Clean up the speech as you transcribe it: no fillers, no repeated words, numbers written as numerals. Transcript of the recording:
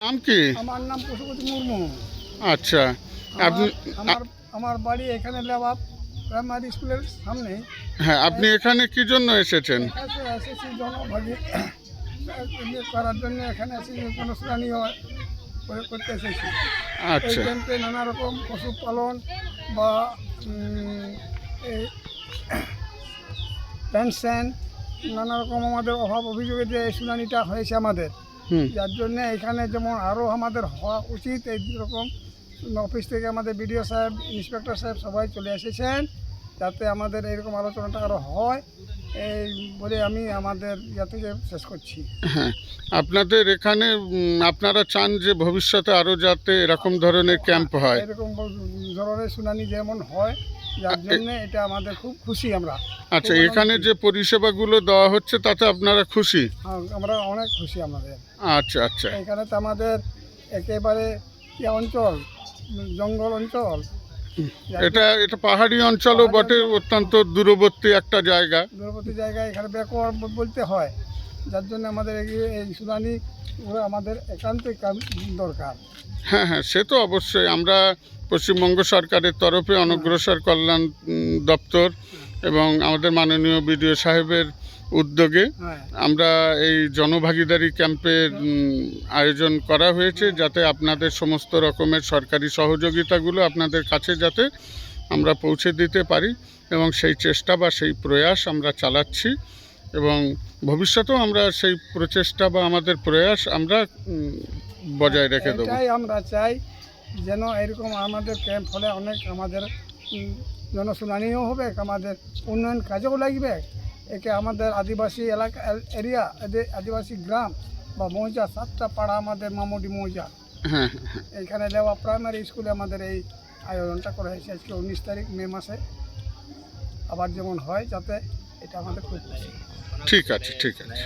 নাম কি? আমার নাম পশুপতি মুর্মু। আচ্ছা, আপনি আমার আমার বাড়ি এখানে লেবা প্রাইমারি স্কুলের সামনে। হ্যাঁ, আপনি এখানে কি জন্য এসেছেন? এসেছি জনভাগী করার জন্য, এখানে এসেছি অনুষ্ঠানী করতে এসেছি। এই আচ্ছা, ক্যাম্পে নানা রকম পশুপালন বা এই পেনশন, নানা রকম আমাদের অভাব অভিযোগে যে এই শুনানিটা হয়েছে আমাদের, হুম, যার জন্যে এখানে যেমন আরও আমাদের হওয়া উচিত। এই রকম অফিস থেকে আমাদের বিডিও সাহেব, ইন্সপেক্টর সাহেব সবাই চলে এসেছেন, যাতে আমাদের এইরকম আলোচনাটা আরও হয়, এই বলে আমি আমাদের থেকে শেষ করছি। হ্যাঁ, আপনাদের এখানে আপনারা চান যে ভবিষ্যতে আরও যাতে এরকম ধরনের ক্যাম্প হয়। এরকম ধরনের শুনানি যেমন হয়, যার জন্য এটা আমাদের খুব খুশি আমরা। আচ্ছা, খুব এখানে আনন্দিত। যে পরিষেবাগুলো দেওয়া হচ্ছে তাতে আপনারা খুশি? আমরা অনেক খুশি আমাদের। আচ্ছা আচ্ছা, এখানে তো আমাদের একেবারে অঞ্চল, জঙ্গল অঞ্চল, এটা এটা পাহাড়ি অঞ্চলও বটে, অত্যন্ত দূরবর্তী একটা জায়গা। দূরবর্তী জায়গায় এখানে ব্যাকওয়ার্ড বলতে হয়, যার জন্য আমাদের এই শুনানি আমাদের একান্তই দরকার। হ্যাঁ হ্যাঁ, সে তো অবশ্যই। আমরা পশ্চিমবঙ্গ সরকারের তরফে অনগ্রসর কল্যাণ দপ্তর এবং আমাদের মাননীয় বিডিও সাহেবের উদ্যোগে হ্যাঁ, আমরা এই জনভাগিদারি ক্যাম্পের আয়োজন করা হয়েছে, যাতে আপনাদের সমস্ত রকমের সরকারি সহযোগিতাগুলো আপনাদের কাছে যাতে আমরা পৌঁছে দিতে পারি, এবং সেই চেষ্টা বা সেই প্রয়াস আমরা চালাচ্ছি, এবং ভবিষ্যতেও আমরা সেই প্রচেষ্টা বা আমাদের প্রয়াস আমরা বজায় রেখে দেবো। এটাই আমরা চাই, যেন এরকম আমাদের ক্যাম্প হলে অনেক আমাদের জনশুনানিও হবে, আমাদের উন্নয়ন কাজেও লাগবে। একে আমাদের আদিবাসী এলাকা এরিয়া, আদিবাসী গ্রাম বা মৌজা, 7টা পাড়া আমাদের মামুডি মৌজা, হ্যাঁ, এইখানে লেওয়া প্রাইমারি স্কুলে আমাদের এই আয়োজনটা করা হয়েছে আজকে 19 তারিখ মে মাসে। আবার যেমন হয়, যাতে এটা আমাদের খুব খুশি। ঠিক আছে, ঠিক আছে।